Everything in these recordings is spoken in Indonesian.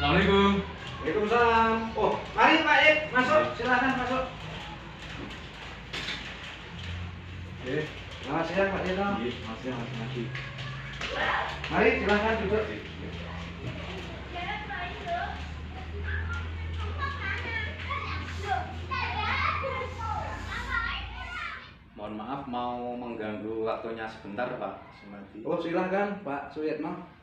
Assalamualaikum. Waalaikumsalam. Oh, mari Pak Ik, masuk. Silakan masuk. Oke. Selamat siang Pak Dino. Iya, masih lagi. Mari silakan duduk. Mohon maaf mau mengganggu waktunya sebentar Pak Sumadi. Oh, silakan Pak Suyetno.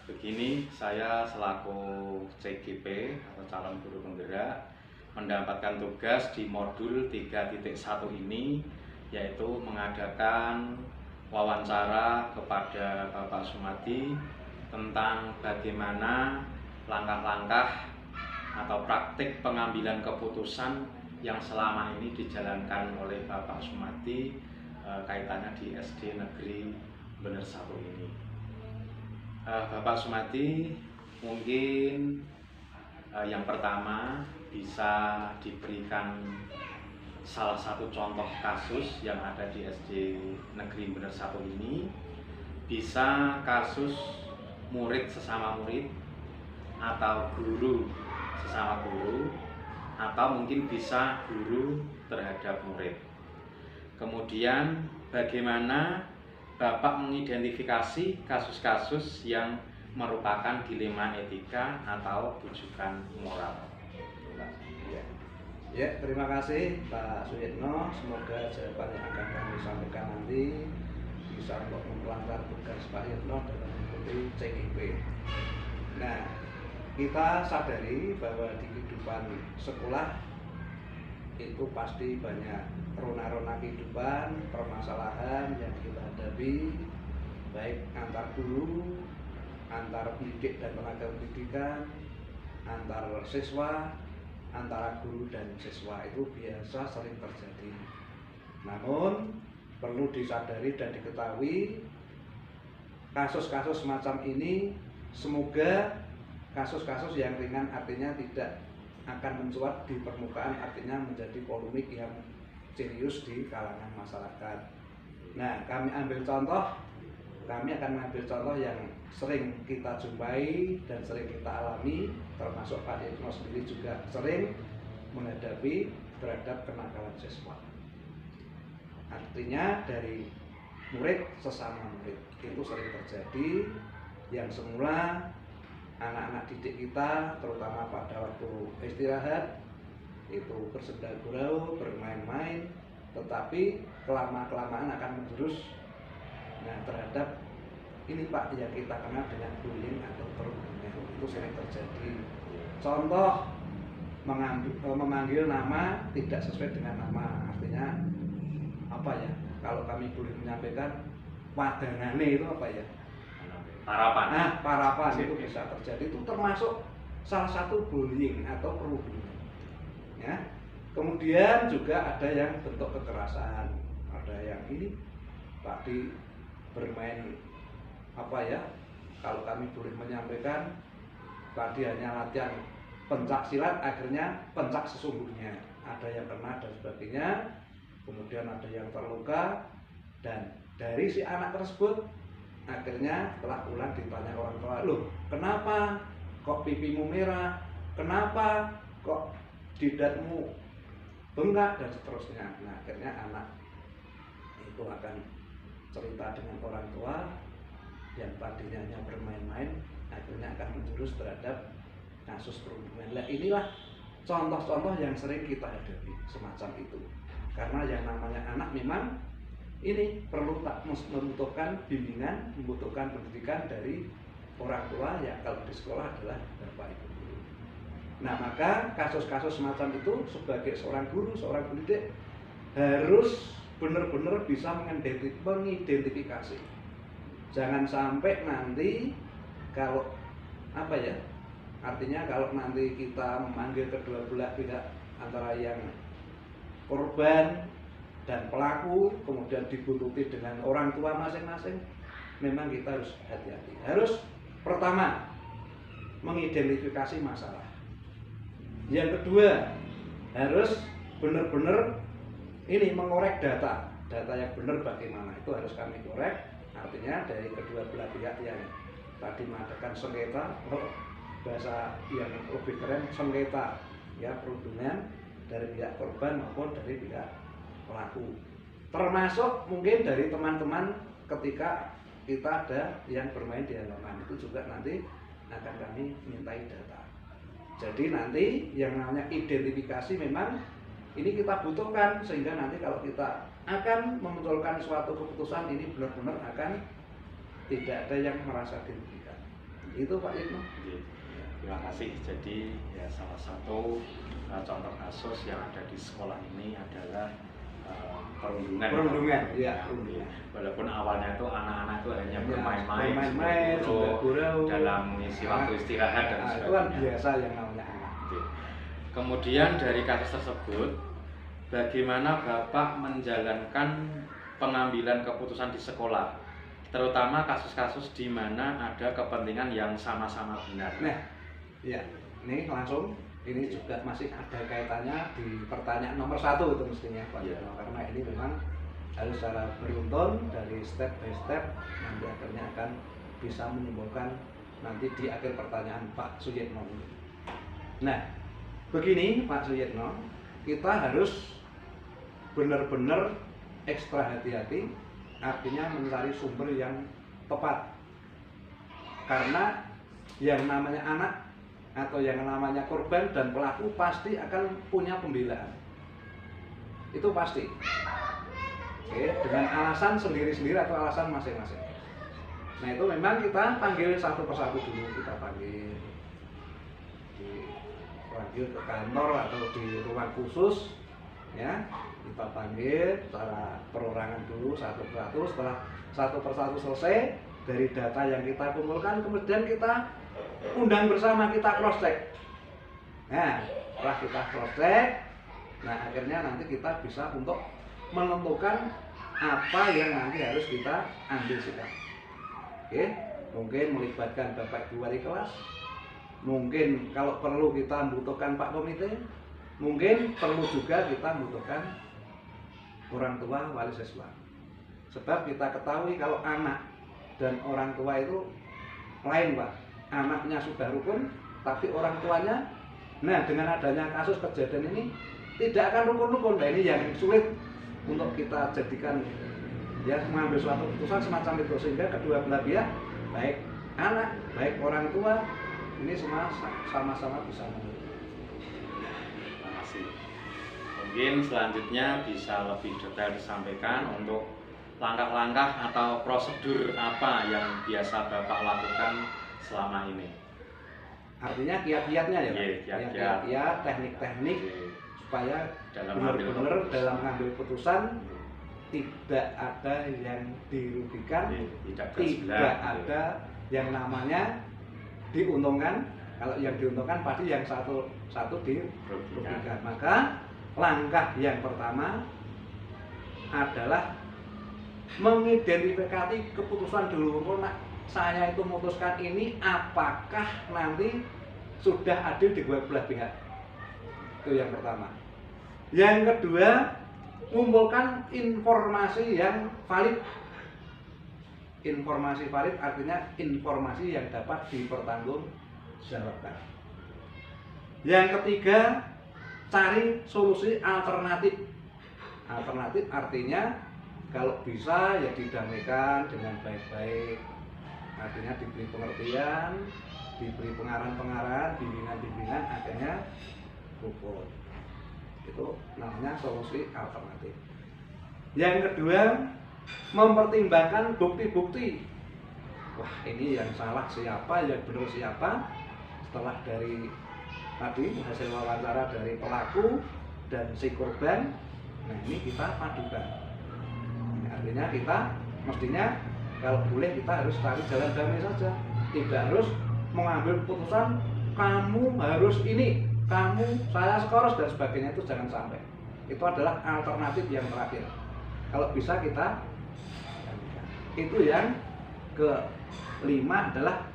Begini, saya selaku CGP atau calon guru penggerak mendapatkan tugas di modul 3.1 ini, yaitu mengadakan wawancara kepada Bapak Sumadi tentang bagaimana langkah-langkah atau praktik pengambilan keputusan yang selama ini dijalankan oleh Bapak Sumadi kaitannya di SD Negeri Bener 1 ini. Bapak Sumadi mungkin yang pertama bisa diberikan salah satu contoh kasus yang ada di SD Negeri Bener 1 ini. Bisa kasus murid sesama murid atau guru sesama guru, atau mungkin bisa guru terhadap murid. Kemudian bagaimana Bapak mengidentifikasi kasus-kasus yang merupakan dilema etika atau rujukan moral. Ya, terima kasih Pak Suyetno. Semoga jawaban yang akan kami sampaikan nanti bisa untuk memperlancar tugas Pak Yetno dalam mengikuti CGP. Nah, kita sadari bahwa di kehidupan sekolah itu pasti banyak rona-rona kehidupan, permasalahan yang kita hadapi, baik antar guru, antar pendidik dan tenaga pendidikan, antar siswa, antara guru dan siswa, itu biasa sering terjadi. Namun perlu disadari dan diketahui kasus-kasus semacam ini semoga kasus-kasus yang ringan, artinya tidak akan mencuat di permukaan, artinya menjadi polemik yang serius di kalangan masyarakat. Nah, kami akan mengambil contoh yang sering kita jumpai dan sering kita alami, termasuk Pak Yetno sendiri juga sering menghadapi terhadap kenakalan siswa. Artinya dari murid sesama murid itu sering terjadi, yang semula anak-anak didik kita terutama pada waktu istirahat itu bersenda gurau, bermain-main, tetapi kelamaan akan menjurus terhadap ini Pak yang kita kenal dengan bullying atau perundungan. Itu sering terjadi. Contoh, memanggil nama tidak sesuai dengan nama, artinya apa ya, kalau kami boleh menyampaikan wadangane itu apa ya, Parapan. Nah, parapan itu bisa terjadi, itu termasuk salah satu bullying atau perundungan. Ya. Kemudian juga ada yang bentuk kekerasan, ada yang ini tadi bermain apa ya, kalau kami boleh menyampaikan tadi hanya latihan pencak silat, akhirnya pencak sesungguhnya, ada yang kena dan sebagainya. Kemudian ada yang terluka, dan dari si anak tersebut akhirnya setelah pulang ditanya orang tua, loh kenapa kok pipimu merah, kenapa kok jidatmu bengkak, dan seterusnya. Nah, akhirnya anak itu akan cerita dengan orang tua yang tadinya hanya bermain-main, akhirnya akan menjurus terhadap kasus perundungan. Nah, inilah contoh-contoh yang sering kita hadapi semacam itu. Karena yang namanya anak memang ini perlu membutuhkan bimbingan, membutuhkan pendidikan dari orang tua yang kalau di sekolah adalah bapak ibu guru. Nah, maka kasus-kasus semacam itu sebagai seorang guru, seorang pendidik harus benar-benar bisa mengidentifikasi. Jangan sampai nanti kalau apa ya, artinya kalau nanti kita memanggil kedua belah pihak antara yang korban dan pelaku, kemudian dibuntuti dengan orang tua masing-masing, memang kita harus hati-hati. Harus pertama mengidentifikasi masalah. Yang kedua, harus benar-benar ini mengorek data yang benar bagaimana, itu harus kami korek. Artinya dari kedua belah pihak yang tadi mengadakan sengketa, bahasa yang lebih keren sengketa ya, perundungan dari pihak korban maupun dari pihak pelaku, termasuk mungkin dari teman-teman ketika kita ada yang bermain di halaman, itu juga nanti akan kami mintai data. Jadi nanti yang namanya identifikasi memang ini kita butuhkan, sehingga nanti kalau kita akan memunculkan suatu keputusan ini benar-benar akan tidak ada yang merasa dirugikan. Itu Pak Yitno. Terima kasih. Jadi ya salah satu contoh kasus yang ada di sekolah ini adalah perundungan. Perundungan, ya, perundungan. Walaupun awalnya itu anak-anak itu hanya Ya, bermain-main, gurau, dalam mengisi waktu istirahat dan sebagainya. Itu kan biasa yang namanya anak. Kemudian dari kasus tersebut, bagaimana Bapak menjalankan pengambilan keputusan di sekolah, terutama kasus-kasus di mana ada kepentingan yang sama-sama benar? Nah, ya, ini langsung. Ini juga masih ada kaitannya di pertanyaan nomor 1 itu mestinya Pak Yitno, karena ini memang harus secara beruntun dari step by step, nanti akhirnya akan bisa menyimpulkan nanti di akhir pertanyaan Pak Suyitno. Nah, begini Pak Suyitno, kita harus benar-benar ekstra hati-hati, artinya mencari sumber yang tepat, karena yang namanya anak atau yang namanya korban dan pelaku pasti akan punya pembelaan, itu pasti. Oke, dengan alasan sendiri-sendiri atau alasan masing-masing. Nah, itu memang kita panggil satu persatu dulu, kita panggil ke kantor atau di ruang khusus, ya, kita panggil secara perorangan dulu satu persatu. Setelah satu persatu selesai dari data yang kita kumpulkan, kemudian kita undang bersama, kita cross check. Nah, setelah kita cross check, nah akhirnya nanti kita bisa untuk menentukan apa yang nanti harus kita ambil sikap. Oke, mungkin melibatkan Bapak Ibu wali kelas, mungkin kalau perlu kita membutuhkan Pak Komite, mungkin perlu juga kita membutuhkan orang tua wali siswa. Sebab kita ketahui kalau anak dan orang tua itu lain Pak. Anaknya sudah rukun, tapi orang tuanya, nah dengan adanya kasus kejadian ini tidak akan rukun-rukun. Nah, ini yang sulit untuk kita jadikan ya, mengambil suatu keputusan semacam itu, sehingga kedua belah pihak, baik anak, baik orang tua, ini semua sama-sama bisa menurut. Terima kasih. Mungkin selanjutnya bisa lebih detail disampaikan untuk langkah-langkah atau prosedur apa yang biasa Bapak lakukan selama ini. Artinya kiat-kiatnya ya, kiat-kiat, teknik-teknik supaya dalam benar-benar dalam mengambil keputusan tidak ada yang dirugikan, tidak ada yang namanya diuntungkan. Kalau yang diuntungkan pasti yang satu dirugikan. Maka langkah yang pertama adalah mengidentifikasi keputusan dulu. Saya itu memutuskan ini apakah nanti sudah adil di dua belah pihak. Itu yang pertama. Yang kedua, mengumpulkan informasi yang valid. Informasi valid artinya informasi yang dapat dipertanggungjawabkan. Yang ketiga, cari solusi alternatif. Alternatif artinya kalau bisa ya didamaikan dengan baik-baik. Artinya diberi pengertian, diberi pengarahan-pengarahan, bimbingan-bimbingan, akhirnya rukun. Itu namanya solusi alternatif. Yang kedua, mempertimbangkan bukti-bukti. Wah, ini yang salah siapa, yang benar siapa. Setelah dari tadi hasil wawancara dari pelaku dan si korban, nah ini kita padukan. Artinya kita mestinya kalau boleh kita harus cari jalan damai saja, tidak harus mengambil keputusan kamu harus ini, kamu saya skoros dan sebagainya, itu jangan sampai. Itu adalah alternatif yang terakhir. Kalau bisa kita, itu yang kelima adalah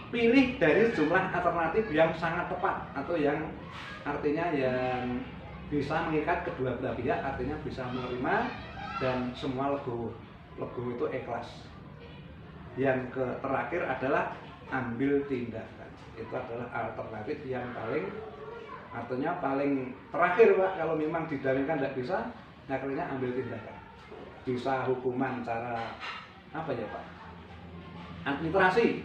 pilih dari jumlah alternatif yang sangat tepat atau yang artinya yang bisa mengikat kedua belah pihak, artinya bisa menerima dan semua legowo itu ikhlas. Yang terakhir adalah ambil tindakan. itu adalah alternatif yang paling, artinya paling terakhir Pak. Kalau memang didalilkan tidak bisa, akhirnya ambil tindakan. Bisa hukuman cara apa ya Pak? Administrasi.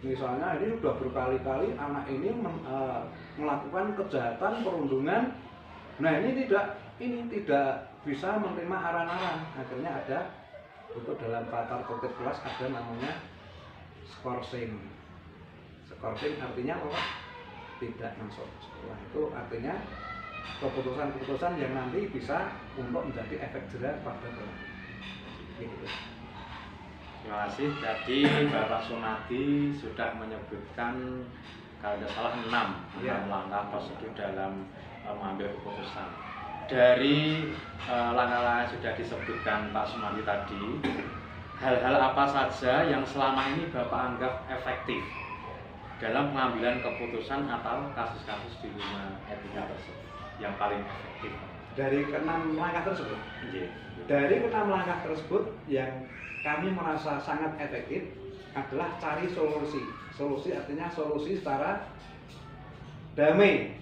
Misalnya ini sudah berkali-kali anak ini melakukan kejahatan perundungan. Nah ini tidak bisa menerima aran-aran. Akhirnya ada untuk dalam tata tertib kelas ada namanya skorsing. Skorsing artinya apa? Tidak masuk sekolah. Itu artinya keputusan-keputusan yang nanti bisa untuk menjadi efek jerah pada pelaku. Gitu. Terima kasih. Tadi Bapak Sunadi sudah menyebutkan kalau tidak salah 6 langkah prosedur dalam mengambil keputusan. Dari langkah-langkah yang sudah disebutkan Pak Sunadi tadi, hal-hal apa saja yang selama ini Bapak anggap efektif dalam pengambilan keputusan atau kasus-kasus di rumah etika tersebut yang paling efektif? Dari ke-6 langkah tersebut? Yeah. Dari ke-6 langkah tersebut yang kami merasa sangat efektif adalah cari solusi. Solusi artinya solusi secara damai.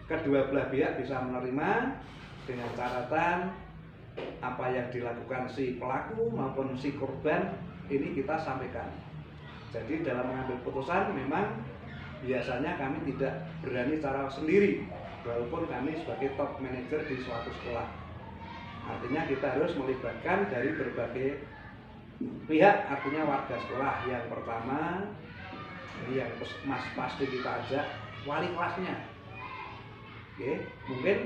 Kedua belah pihak bisa menerima dengan catatan apa yang dilakukan si pelaku maupun si korban ini kita sampaikan. Jadi dalam mengambil putusan memang biasanya kami tidak berani secara sendiri, walaupun kami sebagai top manager di suatu sekolah. Artinya kita harus melibatkan dari berbagai pihak, artinya warga sekolah. Yang pertama, ini yang pasti kita ajak wali kelasnya. Oke, mungkin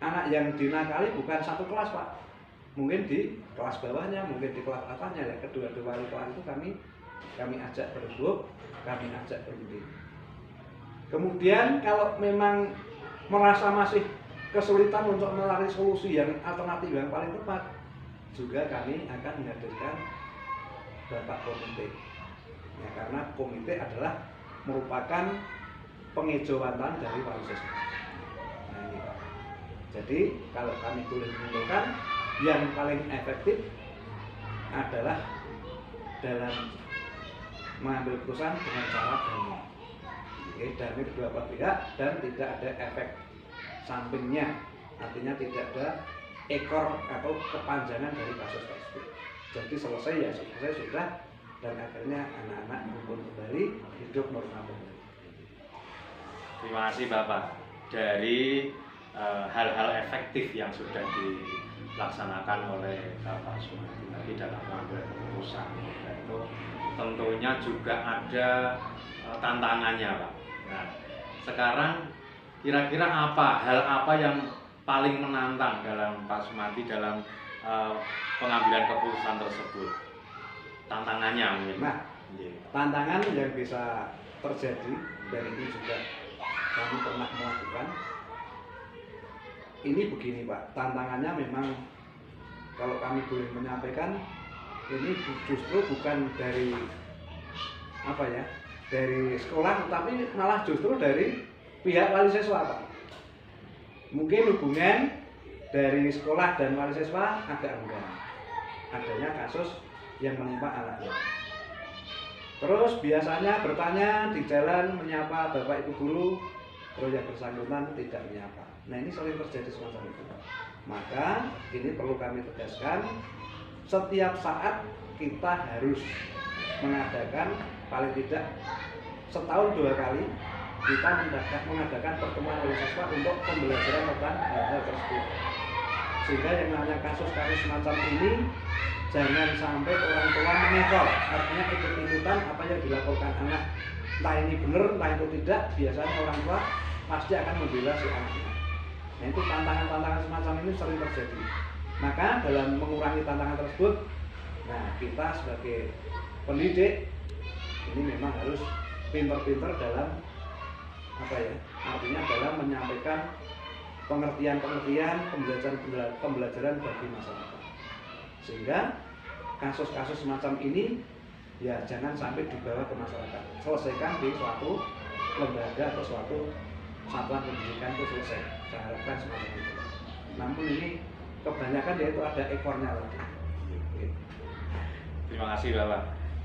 anak yang dinakali bukan satu kelas Pak, mungkin di kelas bawahnya, mungkin di kelas atasnya. Ya, kedua-dua wali kelas itu kami ajak berduduk, kami ajak berunding. Kemudian kalau memang merasa masih kesulitan untuk mencari solusi yang alternatif yang paling tepat, juga kami akan menghadirkan Bapak Komite. Ya, karena komite adalah merupakan pengejauhan dari wali siswa. Nah, ini Pak. Jadi kalau kami boleh menyimpulkan, yang paling efektif adalah dalam mengambil keputusan dengan cara damai. Damai kedua belah pihak dan tidak ada efek sampingnya, artinya tidak ada ekor atau kepanjangan dari kasus tersebut. Jadi selesai ya selesai sudah, dan akhirnya anak-anak kumpul kembali, hidup normal kembali. Terima kasih Bapak. Dari hal-hal efektif yang sudah dilaksanakan oleh Bapak Sunadi tadi dalam mengambil keputusan, itu tentunya juga ada tantangannya Pak. Nah, sekarang kira-kira hal apa yang paling menantang dalam Pak Sunadi dalam pengambilan keputusan tersebut? Tantangannya mungkin. Nah, tantangan yang bisa terjadi dan ini juga kami pernah melakukan. Ini begini Pak, tantangannya memang kalau kami boleh menyampaikan, ini justru bukan dari apa ya, dari sekolah, tapi malah justru dari pihak wali siswa Pak. Mungkin hubungan dari sekolah dan wali siswa agak enggan adanya kasus yang menimpa anaknya. Terus biasanya bertanya di jalan, menyapa Bapak Ibu guru, terus yang bersangkutan tidak menyapa. Nah ini sering terjadi semacam itu. Maka ini perlu kami tegaskan, setiap saat kita harus mengadakan paling tidak setahun 2 kali kita mengadakan pertemuan wali siswa untuk pembelajaran tentang hal-hal tersebut. Sehingga yang namanya kasus-kasus semacam ini jangan sampai orang tua mengekor, artinya ikut-ikutan apa yang dilakukan anak. Entah ini benar, entah itu tidak, biasanya orang tua pasti akan membela si anaknya. Nah itu tantangan-tantangan semacam ini sering terjadi. Maka dalam mengurangi tantangan tersebut, nah kita sebagai pendidik ini memang harus pintar-pintar dalam apa ya, artinya dalam menyampaikan pengertian-pengertian pembelajaran bagi masyarakat, sehingga kasus-kasus semacam ini ya jangan sampai dibawa ke masyarakat, selesaikan di suatu lembaga atau suatu satuan pendidikan itu selesai. Saya harapkan semacam itu. Namun ini kebanyakan yaitu ada ekornya lagi. Terima kasih Bapak.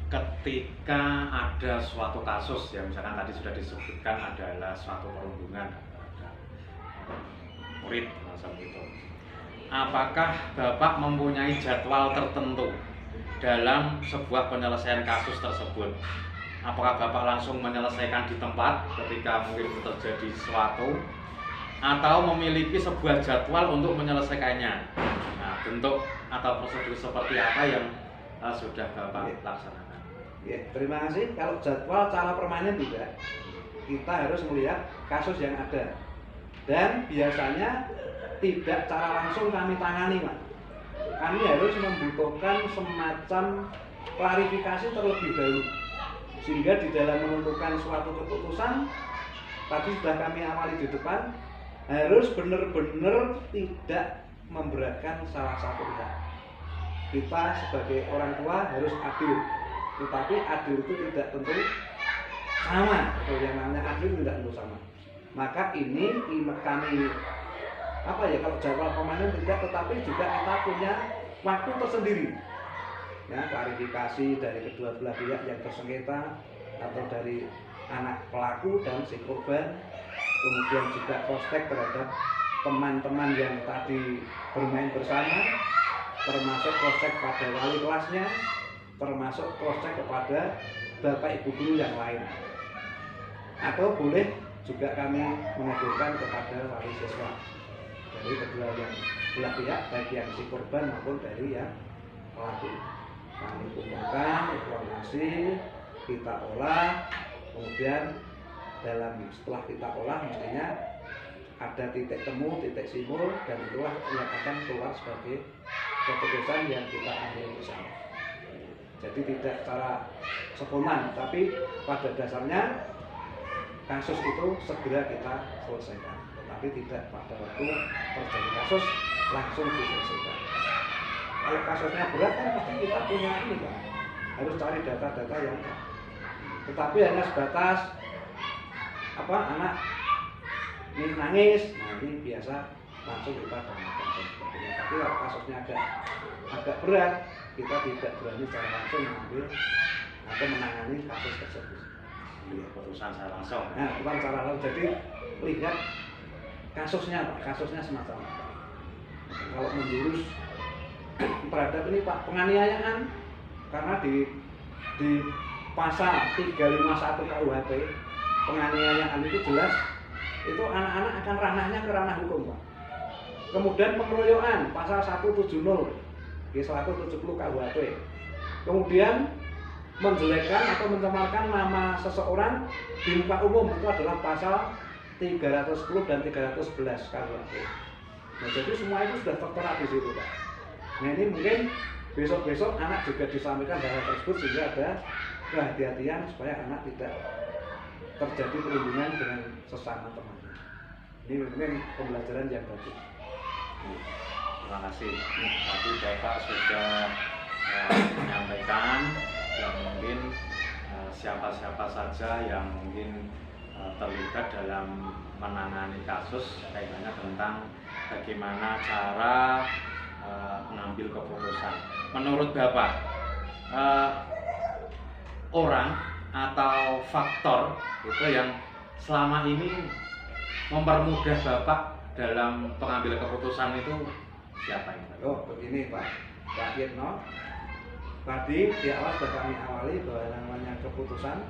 ketika ada suatu kasus ya, misalkan tadi sudah disebutkan adalah suatu perundungan ada murid seperti itu, apakah Bapak mempunyai jadwal tertentu dalam sebuah penyelesaian kasus tersebut? Apakah Bapak langsung menyelesaikan di tempat ketika mungkin terjadi sesuatu, atau memiliki sebuah jadwal untuk menyelesaikannya? Nah, bentuk atau prosedur seperti apa yang sudah Bapak laksanakan? Ya, terima kasih. Kalau jadwal cara permanen tidak, kita harus melihat kasus yang ada, dan biasanya tidak cara langsung kami tangani, Pak. Kami harus membutuhkan semacam klarifikasi terlebih dahulu, sehingga di dalam menentukan suatu keputusan, tadi sudah kami awali di depan, harus benar-benar tidak memberatkan salah satu pihak. Kita sebagai orang tua harus adil, tetapi adil itu tidak tentu sama. Atau yang namanya adil tidak tentu sama. Maka ini kami kalau jadwal permanen tidak, tetapi juga kita punya waktu tersendiri. Ya, klarifikasi dari kedua belah pihak yang tersengketa atau dari anak pelaku dan si korban. Kemudian juga prospek terhadap teman-teman yang tadi bermain bersama, termasuk prospek pada wali kelasnya, termasuk prospek kepada bapak ibu guru yang lain. Atau boleh juga kami menghadirkan kepada wali siswa dari kedua yang belah pihak, baik yang si korban maupun dari yang pelaku. Kami kumpulkan informasi, kita olah, kemudian setelah kita olah mestinya ada titik temu, titik simpul, dan itulah yang akan keluar sebagai keputusan yang kita ambil bersama. Jadi tidak secara spontan, tapi pada dasarnya kasus itu segera kita selesaikan, tetapi tidak pada waktu terjadi kasus langsung diselesaikan. Kalau kasusnya berat kan pasti kita punya ini, Pak, harus cari data-data yang, tetapi hanya sebatas anak ini nangis, nah ini biasa langsung kita damaikan dan sebagainya. Tapi kalau kasusnya agak berat, kita tidak berani secara langsung mengambil atau menangani kasus tersebut. Keputusan saya langsung. Nah, bukan secara langsung. Jadi lihat kasusnya, Pak, kasusnya semacam apa. Kalau menjurus terhadap ini, Pak, penganiayaan, karena di pasal 351 KUHP penganiayaan itu jelas itu anak-anak akan ranahnya ke ranah hukum, Pak. Kemudian pengeroyokan pasal 170 di 170 KUHP. Kemudian menjelekkan atau mencemarkan nama seseorang di muka umum itu adalah pasal 310 dan 311 KUHP. Nah, jadi semua itu sudah tertera di situ, Pak. Nah, ini mungkin besok-besok anak juga disampaikan hal tersebut sehingga ada kehati-hatian supaya anak tidak terjadi perundungan dengan sesama temannya. Ini mungkin pembelajaran yang bagus. Terima kasih. Tadi Bapak sudah menyampaikan yang mungkin siapa-siapa saja yang mungkin terlibat dalam menangani kasus, kaitannya tentang bagaimana cara mengambil keputusan. Menurut Bapak, orang atau faktor itu yang selama ini mempermudah Bapak dalam pengambilan keputusan itu siapa ini? Oh, begini Pak Yitno. Tadi di awal sudah kami awali bahwa namanya keputusan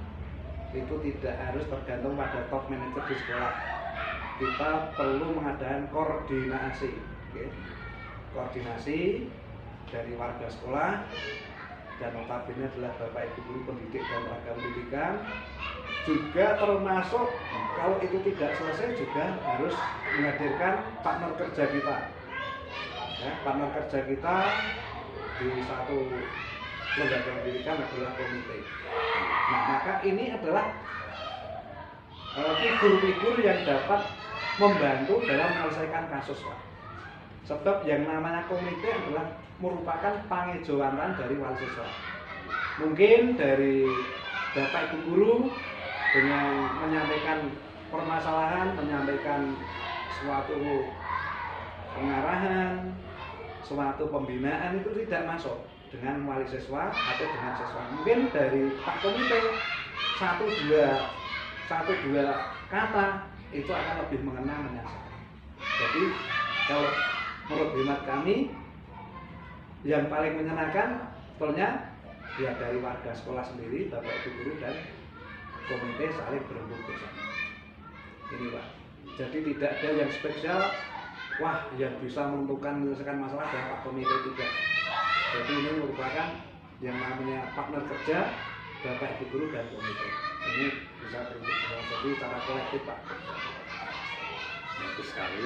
itu tidak harus tergantung pada top manager di sekolah. Kita perlu mengadakan koordinasi, okay? Koordinasi dari warga sekolah, dan notabene adalah bapak ibu guru pendidik dan tenaga pendidikan, juga termasuk kalau itu tidak selesai juga harus menghadirkan partner kerja kita. Ya, partner kerja kita di satu lembaga pendidikan adalah komite. Nah, maka ini adalah figur-figur yang dapat membantu dalam menyelesaikan kasus, Pak. Sebab yang namanya komite adalah merupakan pangejauhan dari wali siswa. Mungkin dari bapak ibu guru dengan menyampaikan permasalahan, menyampaikan suatu pengarahan, suatu pembinaan itu tidak masuk. dengan wali siswa atau dengan siswa. Mungkin dari Pak Komite satu dua kata itu akan lebih mengena menyasar. Jadi kalau menurut hemat kami yang paling menyenangkan sebetulnya ya dari warga sekolah sendiri, Bapak Ibu guru dan komite saling berembuk bersama. Ini Pak. Jadi tidak ada yang spesial, wah yang bisa menentukan menyelesaikan masalah dan Pak Komite tidak. Jadi ini merupakan yang namanya partner kerja Bapak Ibu guru dan komite. Ini bisa berembuk bersama. Jadi secara kolektif Pak. Bagus sekali.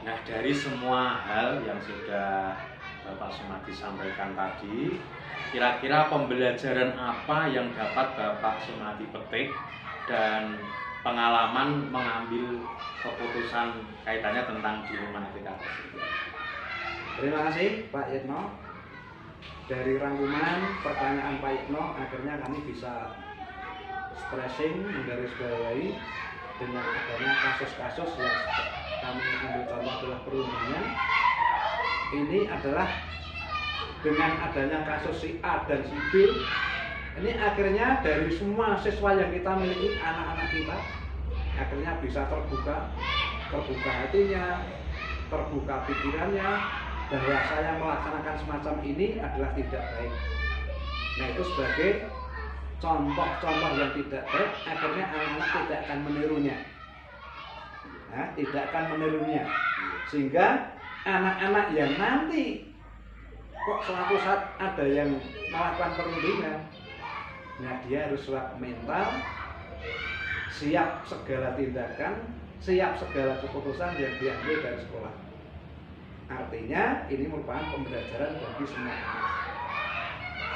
Nah, dari semua hal yang sudah Bapak Sumadi sampaikan tadi, kira-kira pembelajaran apa yang dapat Bapak Sumadi petik dan pengalaman mengambil keputusan kaitannya tentang di rumah etika tersebut? Terima kasih Pak Yitno. Dari rangkuman pertanyaan Pak Yitno, akhirnya kami bisa stressing, menggarisbawahi dengan adanya kasus-kasus yang kami ambil contoh adalah perundungan. Ini adalah dengan adanya kasus si A dan si B, ini akhirnya dari semua siswa yang kita miliki, anak-anak kita akhirnya bisa terbuka hatinya, terbuka pikirannya, bahwa saya melaksanakan semacam ini adalah tidak baik. Nah, itu sebagai contoh-contoh yang tidak baik, akhirnya anak-anak tidak akan menirunya. Nah, tidak akan menirunya. Sehingga anak-anak yang nanti kok suatu saat ada yang melakukan perundungan, nah dia harus siap mental, siap segala tindakan, siap segala keputusan yang diambil dari sekolah. Artinya ini merupakan pembelajaran bagi semua anak.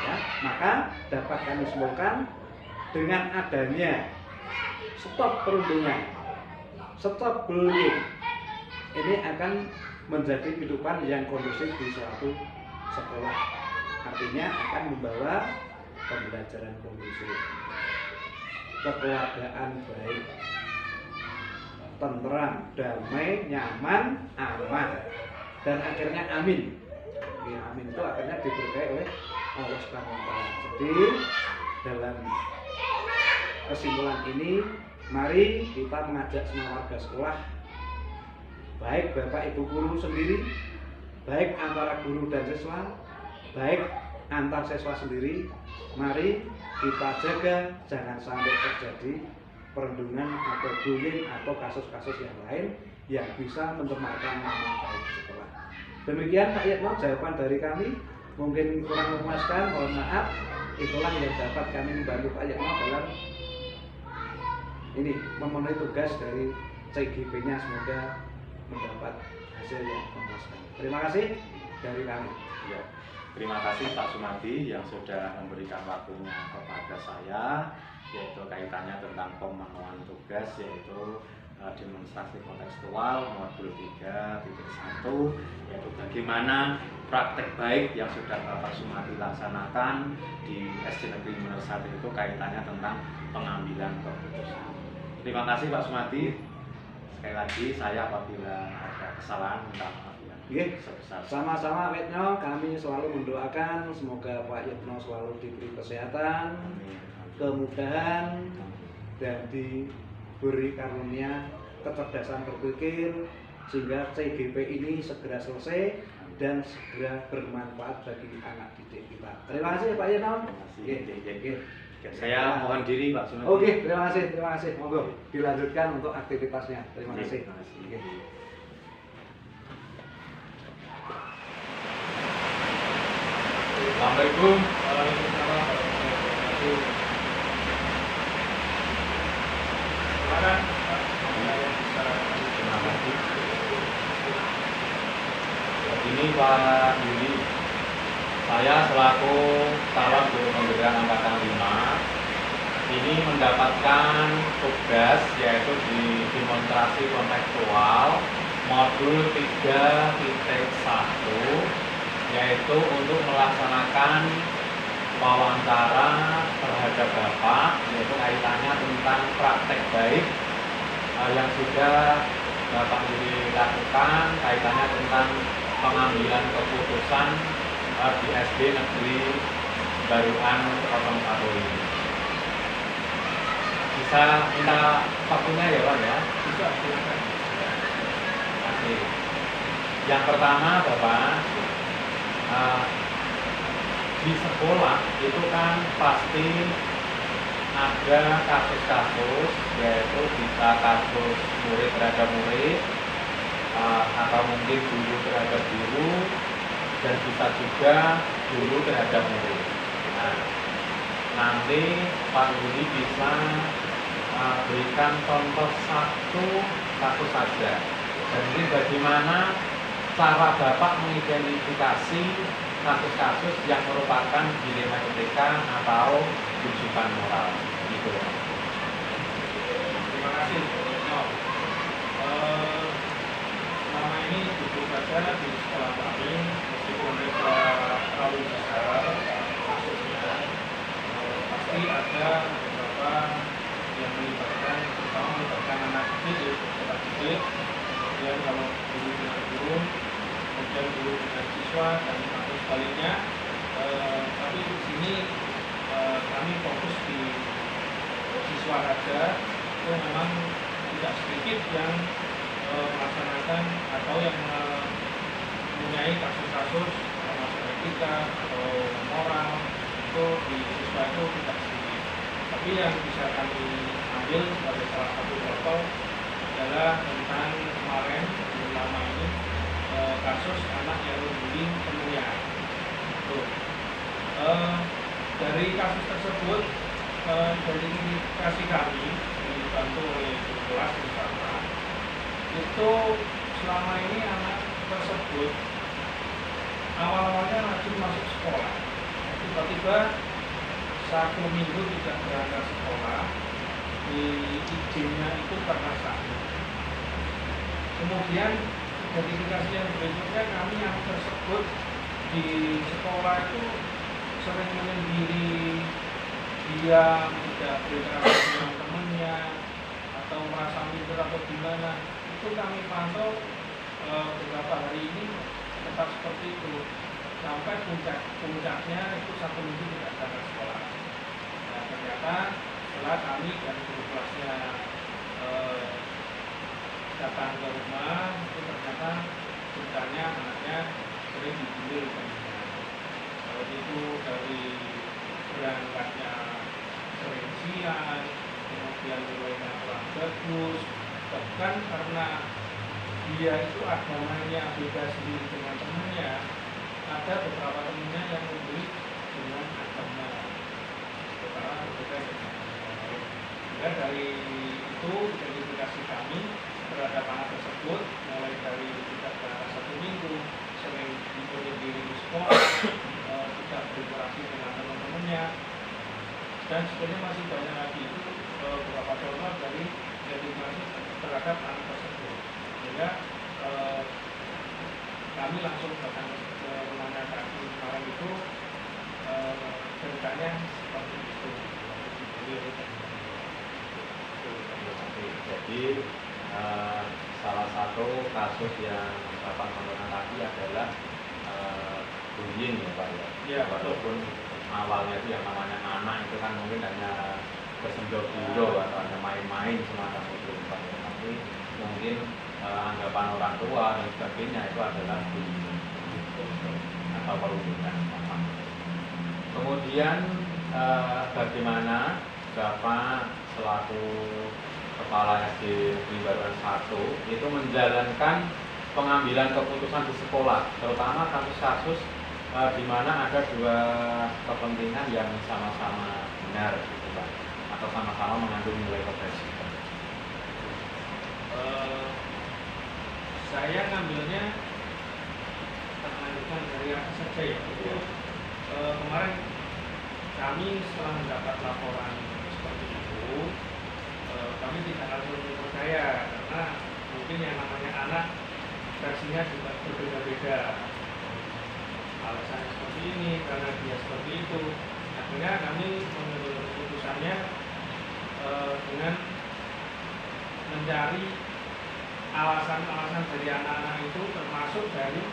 Ya, maka dapat kami simpulkan dengan adanya stop perundungan, stop bullying, ini akan menjadi kehidupan yang kondusif di suatu sekolah. Artinya akan membawa pembelajaran kondusif, kekeluargaan baik, tentram, damai, nyaman, aman, dan akhirnya amin. Ya, amin itu akhirnya diberkahi oleh Allah Subhanahu wa Ta'ala. Jadi dalam kesimpulan ini, mari kita mengajak semua warga sekolah, baik Bapak Ibu guru sendiri, baik antara guru dan siswa, baik antar siswa sendiri, mari kita jaga jangan sampai terjadi perundungan atau bullying atau kasus-kasus yang lain yang bisa mencemarkan nama baik sekolah. Demikian Pak Yitno jawaban dari kami, mungkin kurang memuaskan, mohon maaf. Itulah yang dapat kami membantu Pak Yitno dalam ini memenuhi tugas dari CGP-nya, semoga mendapat hasil yang memuaskan. Terima kasih dari kami. Ya, terima kasih Pak Sumadi yang sudah memberikan waktunya kepada saya, yaitu kaitannya tentang pemenuhan tugas, yaitu demonstrasi kontekstual modul 3.1, yaitu bagaimana praktek baik yang sudah Bapak Sumadi laksanakan di SD Negeri Nomor 1 itu kaitannya tentang pengambilan keputusan. Terima kasih Pak Sumadi. Sekali lagi saya apabila ada kesalahan minta maaf yang sebesar. Sama-sama Pak Yitno, kami selalu mendoakan semoga Pak Yitno selalu diberi kesehatan, kemudahan, dan diberi karunia kecerdasan berpikir sehingga CGP ini segera selesai dan segera bermanfaat bagi anak didik kita. Terima kasih Pak Yitno. Saya mohon diri Pak Sumadi. Oke, terima kasih. Monggo dilanjutkan untuk aktivitasnya. Terima kasih. Assalamualaikum. Ini Pak Yuli, saya selaku calon guru pemberdayaan angkatan 5 ini mendapatkan tugas yaitu di demonstrasi kontekstual modul 3.1, yaitu untuk melaksanakan wawancara terhadap Bapak, yaitu kaitannya tentang praktek baik yang sudah Bapak Yuli lakukan, kaitannya tentang pengambilan keputusan di SD Negeri Baruan Potong Satu ini. Bisa minta waktunya ya Pak ya? Bisa, silakan. Ya. Oke. Yang pertama Bapak, di sekolah itu kan pasti ada kasus-kasus, yaitu bisa kasus murid terhadap murid, atau mungkin guru terhadap guru, dan bisa juga guru terhadap murid. Nah, nanti Pak Yuli bisa berikan contoh satu kasus saja. Dan ini bagaimana cara Bapak mengidentifikasi kasus-kasus yang merupakan dilema etika atau rujukan moral. Gitu. Terima kasih. Selama ini jujur saja di sekolah kami, meskipun mereka terlalu besar kasusnya, pasti ada beberapa yang melibatkan, terutama melibatkan anak didik, kemudian kalau guru dengan guru, kemudian guru dengan siswa, dan atau sebaliknya. Tapi di sini kami fokus di siswa saja. Itu memang tidak sedikit yang melaksanakan atau yang mempunyai kasus-kasus termasuk etika atau moral, itu di siswa itu tidak sedikit. Tapi yang bisa kami ambil sebagai salah satu contoh adalah tentang kemarin belum lama ini kasus anak yang membuli temannya. Dari kasus tersebut, identifikasi kami dibantu oleh guru kelas bersama, itu selama ini anak tersebut awal-awalnya rajin masuk sekolah, tiba-tiba 1 minggu tidak berangkat sekolah, di izinnya itu karena sakit. Kemudian identifikasi yang berikutnya, kami yang tersebut di sekolah itu sering menyendiri, dia tidak berinteraksi dengan temannya atau merasa minder atau gimana. Itu kami pantau beberapa hari ini tetap seperti itu, sampai puncaknya itu 1 minggu tidak berangkat sekolah. Nah, ternyata setelah kami dan guru kelasnya datang ke rumah, itu ternyata ceritanya anaknya sering dibully temannya. Kalau itu dari berangkatnya sering siang, kemudian nilainya kurang bagus, bahkan karena dia itu agamanya beda sendiri dengan temannya, ada beberapa temannya yang membuli dengan agama sementara berbeda dengan lain. Ya, dari itu identifikasi kami terhadap anak tersebut, mulai dari tidak berangkat 1 minggu, sering menyendiri di sekolah, tidak berinteraksi dengan teman-temannya, dan sebenarnya masih banyak lagi. Itu beberapa contoh dari identifikasi terhadap anak tersebut. Sehingga kami langsung datang ke rumahnya kami kemarin itu, ceritanya seperti itu. Jadi salah satu kasus yang Bapak sampaikan tadi adalah bullying ya Pak ya. Ya, walaupun awalnya itu yang namanya anak itu kan mungkin hanya bersenggol-senggol atau hanya main-main semacam itu Pak ya. Tapi mungkin anggapan orang tua dan sebagainya itu adalah bullying atau perundungan. Kemudian bagaimana Bapak selaku Kepala SD Negeri Baruan 1 itu menjalankan pengambilan keputusan di sekolah, terutama kasus-kasus di mana ada dua kepentingan yang sama-sama benar, gitu Pak, atau sama-sama mengandung nilai kebajikan. Saya ngambilnya lanjutkan dari apa saja ya. Itu kemarin kami setelah mendapat laporan seperti itu, kami tidak langsung percaya karena mungkin yang namanya anak versinya juga berbeda-beda. Alasannya seperti ini, karena dia seperti itu. Akhirnya kami mengambil keputusannya dengan mencari alasan-alasan dari anak-anak itu, termasuk dari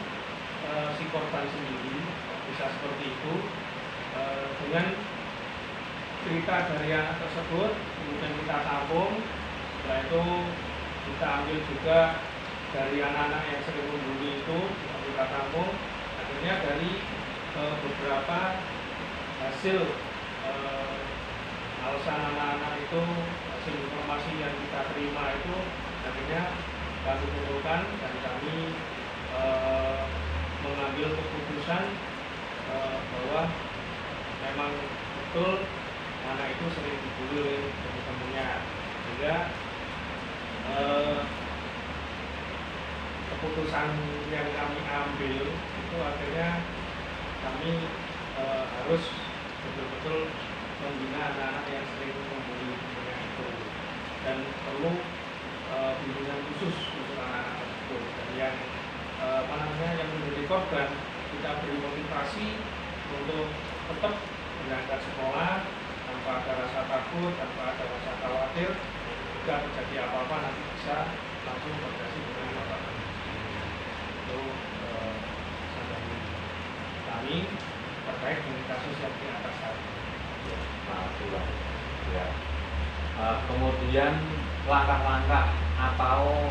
si korban sendiri. Bisa bisa seperti itu. Dengan cerita dari anak tersebut kemudian kita tampung, setelah itu kita ambil juga dari anak-anak yang sering membuli itu kita tampung, akhirnya dari beberapa hasil alasan anak-anak itu, hasil informasi yang kita terima itu akhirnya kami kumpulkan dan kami mengambil keputusan bahwa memang betul anak itu sering dibully oleh teman-temannya, sehingga keputusan yang kami ambil itu akhirnya kami harus betul-betul membina anak-anak yang sering membuli temannya itu, dan perlu bimbingan khusus untuk anak-anak tersebut. Dan yang yang menjadi korban kita beri motivasi untuk tetap berangkat sekolah tanpa ada rasa takut, tanpa ada rasa khawatir. Jika terjadi apa-apa nanti bisa langsung koordinasi dengan bapak. Itu dari kami terkait dengan kasus yang di atas tadi. Ya. Kemudian langkah-langkah atau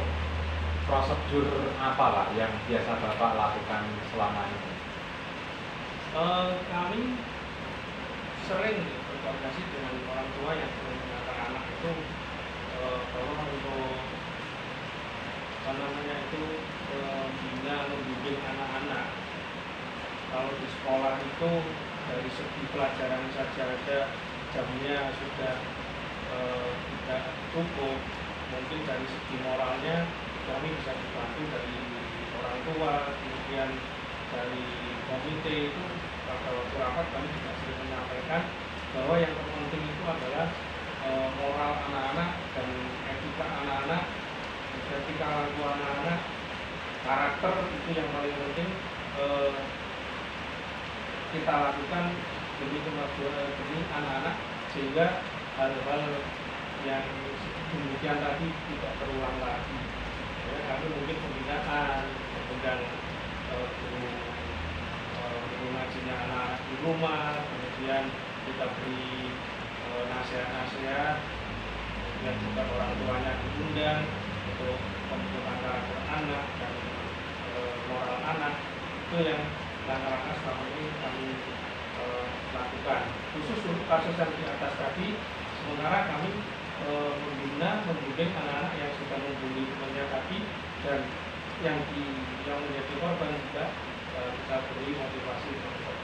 prosedur apa Pak yang biasa Bapak lakukan selama ini? Kami sering berkoordinasi dengan orang tua yang sering mengantar anak itu bahwa untuk membimbing anak-anak. Kalau di sekolah itu dari segi pelajaran saja ada jamnya sudah tidak cukup, mungkin dari segi moralnya kami bisa dibantu dari orang tua, kemudian dari komite itu pada waktu rapat kami juga sering menyampaikan bahwa yang terpenting itu adalah moral anak-anak dan etika anak-anak, etika laku anak-anak, karakter itu yang paling penting kita lakukan demi kemajuan demi anak-anak, sehingga hal-hal yang demikian tadi tidak terulang lagi. Ya, kami mungkin pembinaan, mengundang guru ngajinya anak di rumah, kemudian kita beri nasihat-nasihat, kemudian juga orang tuanya diundang untuk pembentukan karakter anak dan moral anak. Itu yang langkah-langkah selama ini kami lakukan. Khusus untuk kasus yang di atas tadi, sementara kami membimbing anak-anak yang sudah membuli temannya tadi, dan yang menjadi korban juga kita beri motivasi untuk.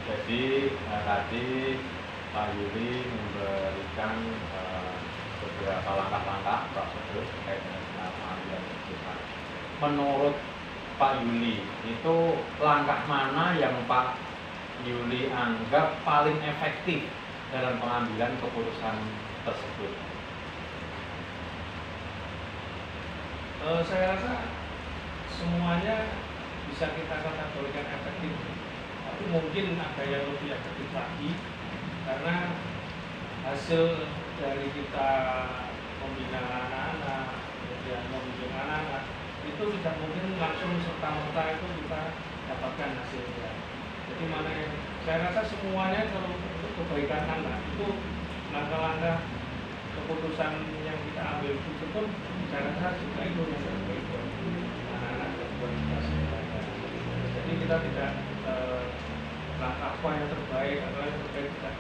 Jadi tadi Pak Yuli memberikan beberapa langkah-langkah prosedur terkait dengan pengambilan keputusan. Menurut Pak Yuli, itu langkah mana yang Pak Yuli anggap paling efektif dalam pengambilan keputusan tersebut? Saya rasa semuanya bisa kita kategorikan efektif, tapi mungkin ada yang lebih efektif lagi, karena hasil dari kita membina anak-anak, kemudian membimbing anak-anak, itu tidak mungkin langsung serta-merta itu kita dapatkan hasilnya. Jadi mana yang saya rasa semuanya kalau untuk kebaikan anak itu langkah-langkah keputusan yang kita ambil itu pun saya rasa juga itu yang terbaik buat anak-anak dan buat kita semuanya. Jadi kita tidak langkah apa yang terbaik atau yang terbaik, kita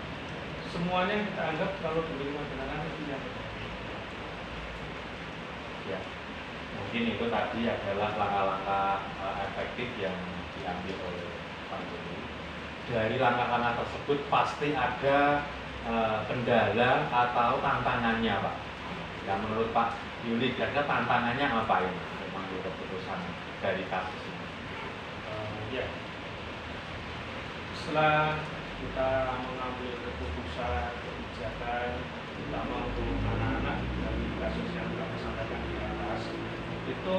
semuanya kita anggap kalau diberi dengan itu yang terbaik. Ya, mungkin itu tadi adalah langkah-langkah efektif yang diambil oleh Pak Yuli. Dari langkah-langkah tersebut pasti ada kendala atau tantangannya, Pak. Ya, menurut Pak Yuli, kira-kira tantangannya apa ini untuk mengambil keputusan dari kasus ini? Ya, setelah kita mengambil keputusan kebijakan terutama untuk anak-anak dari kasus yang kami sampaikan di atas, itu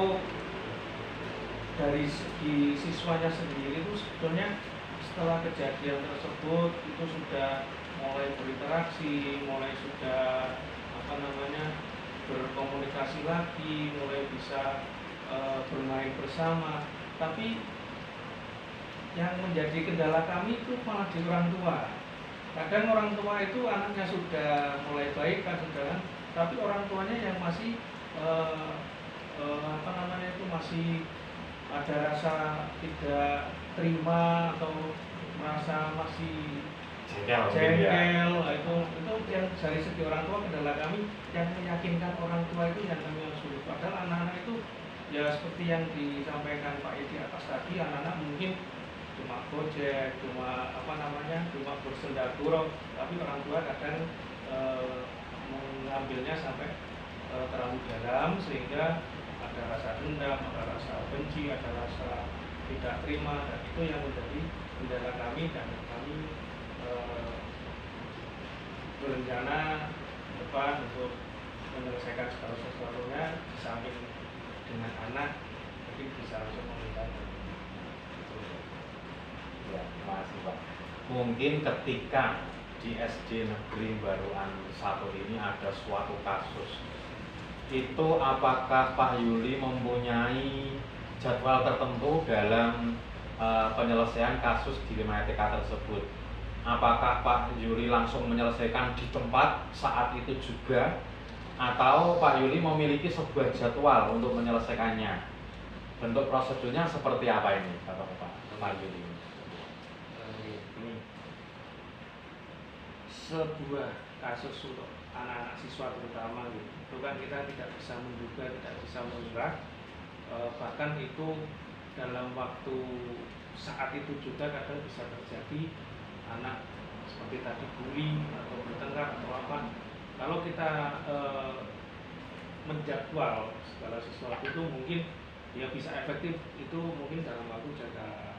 dari segi siswanya sendiri itu sebetulnya setelah kejadian tersebut itu sudah mulai berinteraksi, mulai sudah berkomunikasi lagi, mulai bisa bermain bersama. Tapi yang menjadi kendala kami itu malah di orang tua. Kadang orang tua itu anaknya sudah mulai baik kan sudah, tapi orang tuanya yang masih masih ada rasa tidak terima atau merasa masih jengkel. Itu yang dari segi orang tua kendala kami, yang meyakinkan orang tua itu yang kami harus sulit. Padahal anak-anak itu ya seperti yang disampaikan Pak Edi atas tadi, anak-anak mungkin cuma gojek, cuma bersendagurau, tapi orang tua kadang mengambilnya sampai terlalu dalam sehingga ada rasa dendam, ada rasa benci, ada rasa tidak terima, dan itu yang menjadi kendala kami, dan kami berencana depan untuk menyelesaikan segala sesuatunya di samping dengan anak, jadi bisa langsung meminta. Ya, terima kasih Pak. Mungkin ketika di SD Negeri Baruan 1 ini ada suatu kasus, itu apakah Pak Yuli mempunyai jadwal tertentu dalam penyelesaian kasus di 5 TK tersebut? Apakah Pak Yuli langsung menyelesaikan di tempat saat itu juga, atau Pak Yuli memiliki sebuah jadwal untuk menyelesaikannya? Bentuk prosedurnya seperti apa ini, Pak Yuli? Sebuah kasus untuk anak-anak siswa terutama gitu, itu kan kita tidak bisa menduga, tidak bisa mengira, bahkan itu dalam waktu saat itu juga kadang bisa terjadi anak seperti tadi bully atau bertengkar atau apa. Kalau kita menjadwal segala sesuatu itu mungkin ya bisa efektif itu mungkin dalam waktu jangka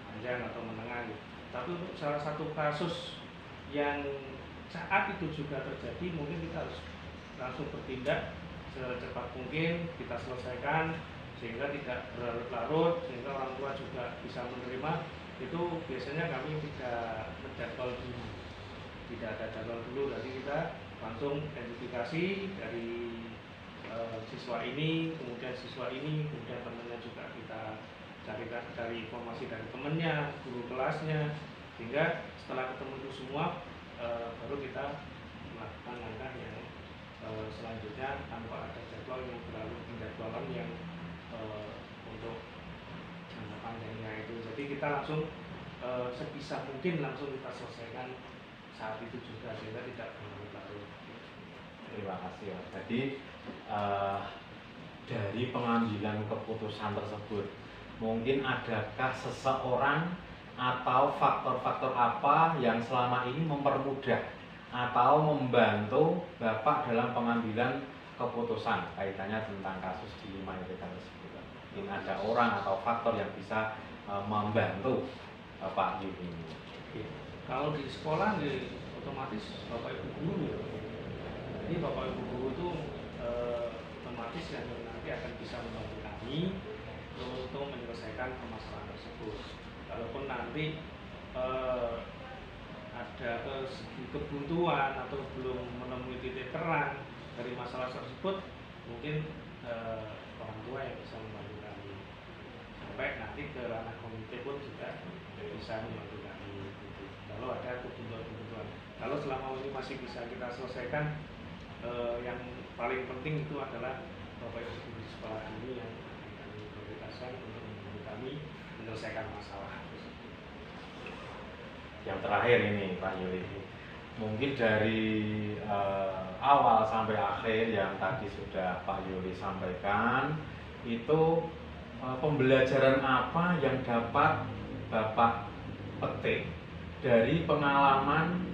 panjang atau menengah gitu. Tapi untuk salah satu kasus yang saat itu juga terjadi, mungkin kita harus langsung bertindak secepat mungkin, kita selesaikan sehingga tidak berlarut-larut, sehingga orang tua juga bisa menerima. Itu biasanya kami tidak menjadwal dulu, tidak ada jadwal dulu, jadi kita langsung identifikasi dari siswa ini, kemudian siswa ini, kemudian temannya juga kita cari informasi dari temannya, guru kelasnya, sehingga setelah ketemu itu semua baru kita melakukan langkah yang selanjutnya tanpa ada jadwal yang terlalu penjadwalan yang untuk jangka panjangnya itu. Jadi kita langsung sebisa mungkin langsung kita selesaikan saat itu juga sehingga tidak berlarut-larut. Terima kasih Mas. Jadi dari pengambilan keputusan tersebut, mungkin adakah seseorang atau faktor-faktor apa yang selama ini mempermudah atau membantu Bapak dalam pengambilan keputusan kaitannya tentang kasus di 5 TK tersebut? Mungkin ada orang atau faktor yang bisa membantu Pak Yuli. Kalau di sekolah otomatis Bapak Ibu guru. Jadi Bapak Ibu guru itu otomatis yang nanti akan bisa membantu kami untuk menyelesaikan permasalahan tersebut. Kalaupun nanti ada kebuntuan atau belum menemui titik terang dari masalah tersebut, mungkin orang tua yang bisa membantu kami. Sampai nanti ke ranah komite pun juga bisa membantu kami. Kalau ada kebutuhan. Kalau selama ini masih bisa kita selesaikan, yang paling penting itu adalah Bapak Ibu di sekolah ini yang kami prioritaskan untuk membantu kami menyelesaikan masalah. Yang terakhir ini Pak Yuli, mungkin dari awal sampai akhir yang tadi sudah Pak Yuli sampaikan, itu pembelajaran apa yang dapat Bapak petik dari pengalaman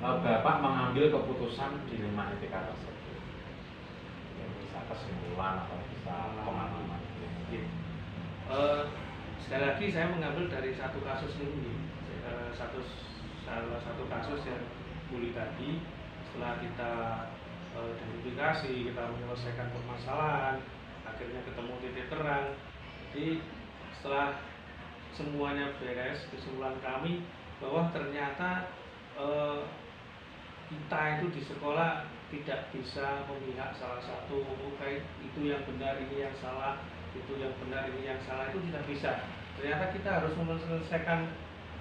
Bapak mengambil keputusan di 5 TK tersebut? Yang bisa kesimpulan atau bisa pengalaman. Sekali lagi saya mengambil dari satu kasus ini, salah satu kasus yang bully tadi. Setelah kita identifikasi, kita menyelesaikan permasalahan, akhirnya ketemu titik terang. Jadi setelah semuanya beres, kesimpulan kami bahwa ternyata kita itu di sekolah tidak bisa memihak salah satu, kayak itu yang benar, ini yang salah. itu yang benar, ini yang salah, itu tidak bisa. Ternyata kita harus menyelesaikan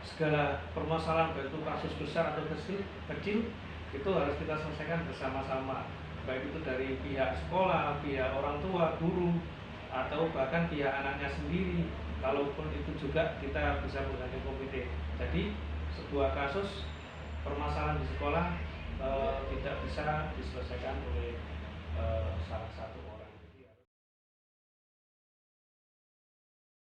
segala permasalahan, baik itu kasus besar atau kecil, itu harus kita selesaikan bersama-sama, baik itu dari pihak sekolah, pihak orang tua, guru, atau bahkan pihak anaknya sendiri. Kalaupun itu juga kita bisa menggandeng komite. Jadi sebuah kasus permasalahan di sekolah tidak bisa diselesaikan oleh salah satu orang.